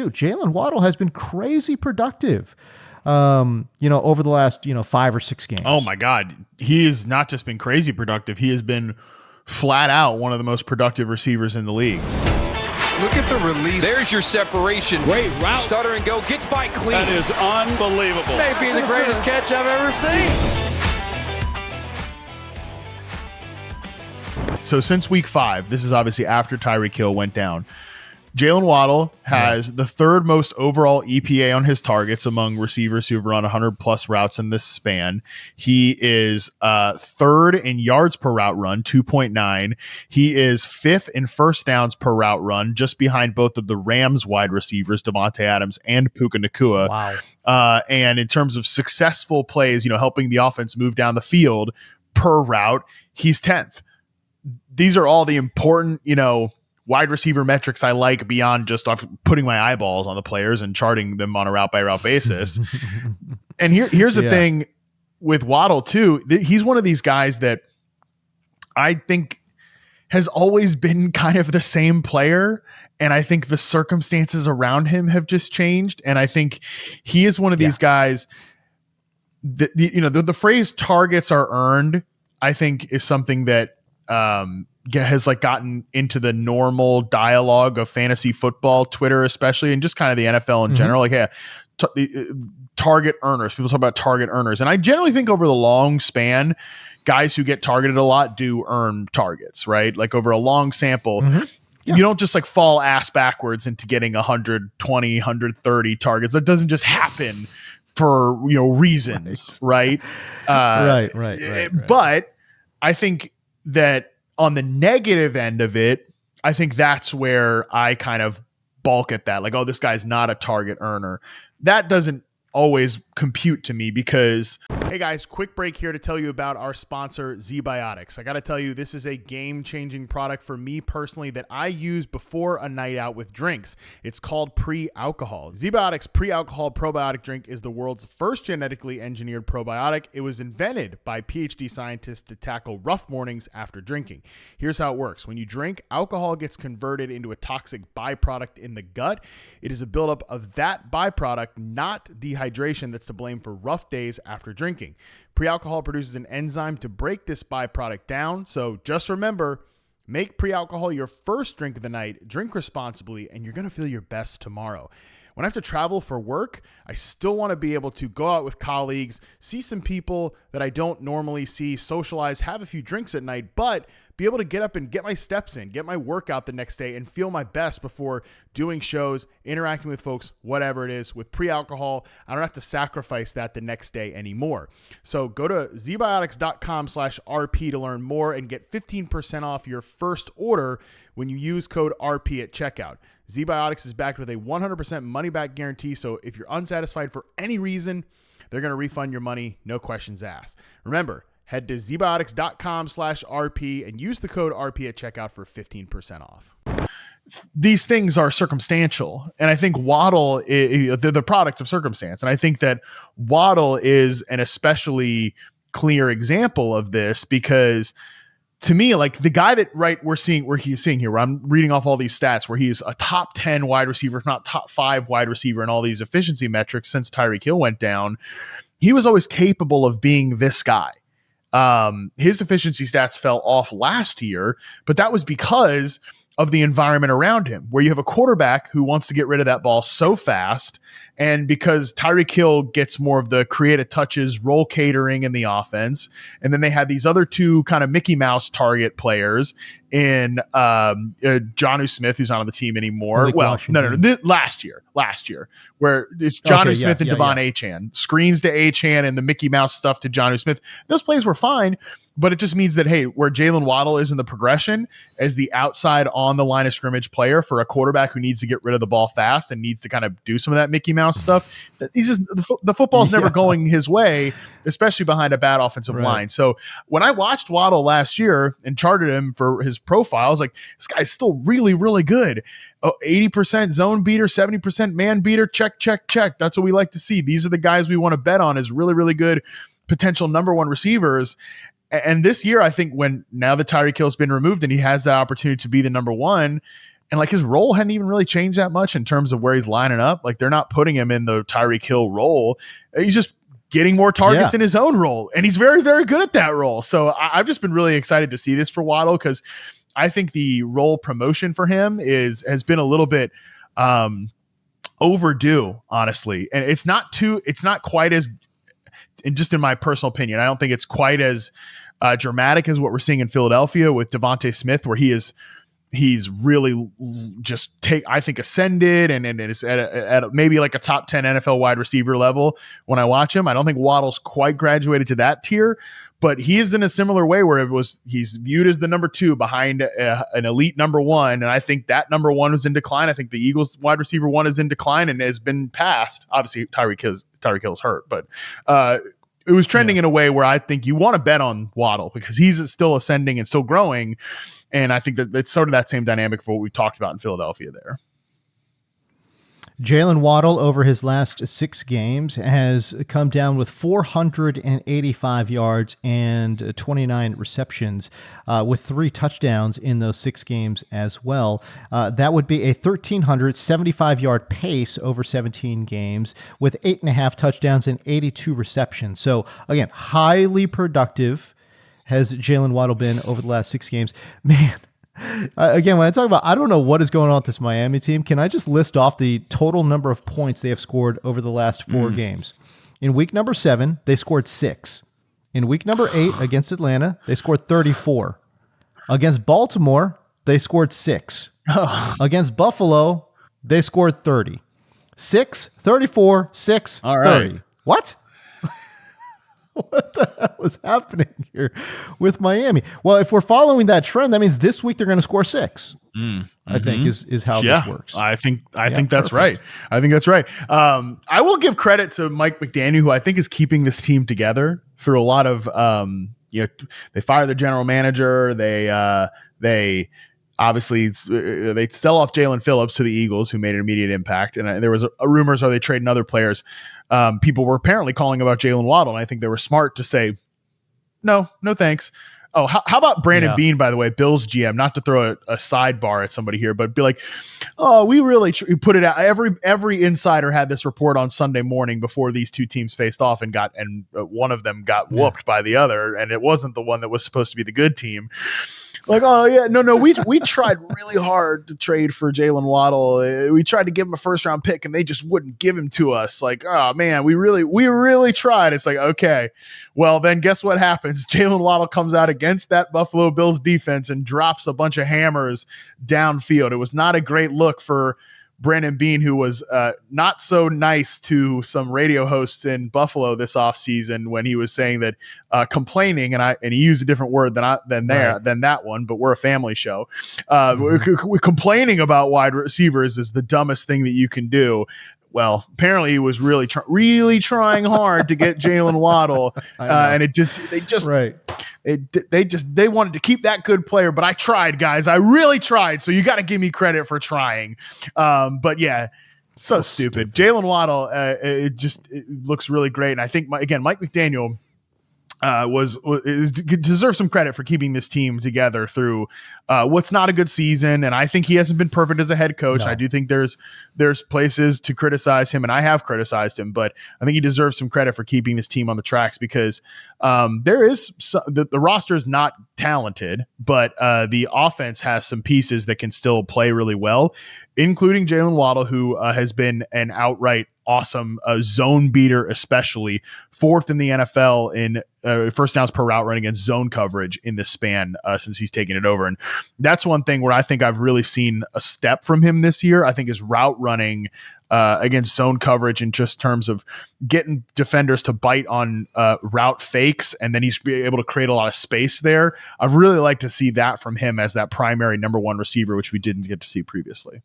Jaylen Waddle has been crazy productive, over the last, 5 or 6 games. Oh my God. He has not just been crazy productive. He has been flat out one of the most productive receivers in the league. Look at the release. There's your separation. Great route. Stutter and go. Gets by clean. That is unbelievable. Maybe the greatest catch I've ever seen. So since week 5, this is obviously after Tyreek Hill went down, Jaylen Waddle has the third most overall EPA on his targets among receivers who've run 100-plus routes in this span. He is third in yards per route run, 2.9. He is fifth in first downs per route run, just behind both of the Rams wide receivers, Devontae Adams and Puka Nacua. Wow. And in terms of successful plays, helping the offense move down the field per route, he's 10th. These are all the important, wide receiver metrics I like beyond just putting my eyeballs on the players and charting them on a route by route basis. And here's the thing with Waddle too. He's one of these guys that I think has always been kind of the same player. And I think the circumstances around him have just changed. And I think he is one of these guys that, the phrase targets are earned, I think is something that, has gotten into the normal dialogue of fantasy football, Twitter especially, and just kind of the NFL in general. Target earners. People talk about target earners, and I generally think over the long span, guys who get targeted a lot do earn targets, right? Like over a long sample, you don't just fall ass backwards into getting 120, 130 targets. That doesn't just happen for reasons, right? Right. But I think that on the negative end of it, I think that's where I kind of balk at that. This guy's not a target earner. That doesn't always compute to me because, hey guys, quick break here to tell you about our sponsor, ZBiotics. I got to tell you, this is a game-changing product for me personally that I use before a night out with drinks. It's called Pre-Alcohol. ZBiotics Pre-Alcohol Probiotic Drink is the world's first genetically engineered probiotic. It was invented by PhD scientists to tackle rough mornings after drinking. Here's how it works. When you drink, alcohol gets converted into a toxic byproduct in the gut. It is a buildup of that byproduct, not dehydration, that's to blame for rough days after drinking. Pre-alcohol produces an enzyme to break this byproduct down. So just remember, make pre-alcohol your first drink of the night, drink responsibly, and you're going to feel your best tomorrow. When I have to travel for work, I still want to be able to go out with colleagues, see some people that I don't normally see, socialize, have a few drinks at night, but be able to get up and get my steps in, get my workout the next day, and feel my best before doing shows, interacting with folks, whatever it is. With pre-alcohol, I don't have to sacrifice that the next day anymore. So go to zbiotics.com/RP to learn more and get 15% off your first order when you use code RP at checkout. ZBiotics is backed with a 100% money-back guarantee, so if you're unsatisfied for any reason, they're going to refund your money, no questions asked. Remember, head to zbiotics.com/RP and use the code RP at checkout for 15% off. These things are circumstantial, and I think Waddle, they're the product of circumstance, and I think that Waddle is an especially clear example of this because to me, the guy that we're seeing here, where I'm reading off all these stats, where he's a top 10 wide receiver, if not top 5 wide receiver in all these efficiency metrics since Tyreek Hill went down, he was always capable of being this guy. His efficiency stats fell off last year, but that was because of the environment around him, where you have a quarterback who wants to get rid of that ball so fast. And because Tyreek Hill gets more of the creative touches, role catering in the offense. And then they had these other two kind of Mickey Mouse target players in Jonnu Smith, who's not on the team anymore. Last year, where it's Jonnu Smith and Devon Achane. Screens to Achane and the Mickey Mouse stuff to Jonnu Smith. Those plays were fine. But it just means that, hey, where Jaylen Waddle is in the progression as the outside on the line of scrimmage player for a quarterback who needs to get rid of the ball fast and needs to kind of do some of that Mickey Mouse stuff, the football's never going his way, especially behind a bad offensive line. So when I watched Waddle last year and charted him for his profile, I was like, this guy's still really, really good. 80% zone beater, 70% man beater, check. That's what we like to see. These are the guys we want to bet on as really, really good potential number one receivers. And this year, I think now that Tyreek Hill's been removed and he has that opportunity to be the number one, And like his role hadn't even really changed that much in terms of where he's lining up. Like they're not putting him in the Tyreek Hill role. He's just getting more targets in his own role. And he's very, very good at that role. So I've just been really excited to see this for Waddle, because I think the role promotion for him has been a little bit overdue, honestly. And it's not quite as, and just in my personal opinion, I don't think it's quite as dramatic as what we're seeing in Philadelphia with Devontae Smith, where he's really just I think ascended and is at maybe like a top 10 NFL wide receiver level when I watch him. I don't think Waddle's quite graduated to that tier, but he is in a similar way where he's viewed as the number 2 behind an elite number 1. And I think that number 1 was in decline. I think the Eagles wide receiver 1 is in decline and has been passed. Obviously Tyreek Hill's hurt, but it was trending in a way where I think you want to bet on Waddle because he's still ascending and still growing. And I think that it's sort of that same dynamic for what we talked about in Philadelphia there. Jaylen Waddle over his last 6 games has come down with 485 yards and 29 receptions with 3 touchdowns in those 6 games as well. That would be a 1,375-yard pace over 17 games with 8.5 touchdowns and 82 receptions. So, again, highly productive has Jaylen Waddle been over the last 6 games. Man, again, when I talk about I don't know what is going on with this Miami team, can I just list off the total number of points they have scored over the last 4 games? In week number 7, they scored 6. In week number 8 against Atlanta, they scored 34. Against Baltimore, they scored 6. Against Buffalo, they scored 30. 6, 34, 6, all right. 30. What? What the hell is happening here with Miami? Well, if we're following that trend, that means this week they're going to score 6. I think is how this works. I think that's right. I think that's right. I will give credit to Mike McDaniel, who I think is keeping this team together through a lot of they fire the general manager. They obviously they sell off Jalen Phillips to the Eagles, who made an immediate impact. And there was rumors, are they trading other players? People were apparently calling about Jaylen Waddle, and I think they were smart to say, no thanks. Oh, how about Brandon Beane, by the way, Bills GM, not to throw a sidebar at somebody here, but be like, oh, we really put it out. Every insider had this report on Sunday morning before these two teams faced off and one of them got whooped by the other. And it wasn't the one that was supposed to be the good team. Like, oh yeah, no, we tried really hard to trade for Jaylen Waddle. We tried to give him a 1st-round pick, and they just wouldn't give him to us. Like, oh man, we really tried. It's like, okay, well then, guess what happens? Jaylen Waddle comes out against that Buffalo Bills defense and drops a bunch of hammers downfield. It was not a great look for Brandon Beane, who was not so nice to some radio hosts in Buffalo this offseason when he was saying that complaining, and he used a different word than that one, but we're a family show. We're complaining about wide receivers is the dumbest thing that you can do. Well, apparently he was really trying hard to get Jaylen Waddle, and they wanted to keep that good player. But I tried, guys. I really tried. So you got to give me credit for trying. But yeah, so stupid. Jaylen Waddle, it looks really great, and I think Mike McDaniel deserves some credit for keeping this team together through what's not a good season. And I think he hasn't been perfect as a head coach. No. I do think there's places to criticize him, and I have criticized him, but I think he deserves some credit for keeping this team on the tracks, because the roster is not talented, but the offense has some pieces that can still play really well, including Jaylen Waddle, who has been an outright awesome zone beater, especially 4th in the NFL in first downs per route run against zone coverage in this span since he's taken it over. And that's one thing where I think I've really seen a step from him this year. I think his route running against zone coverage, in just terms of getting defenders to bite on route fakes, and then he's able to create a lot of space there. I've really liked to see that from him as that primary number 1 receiver, which we didn't get to see previously.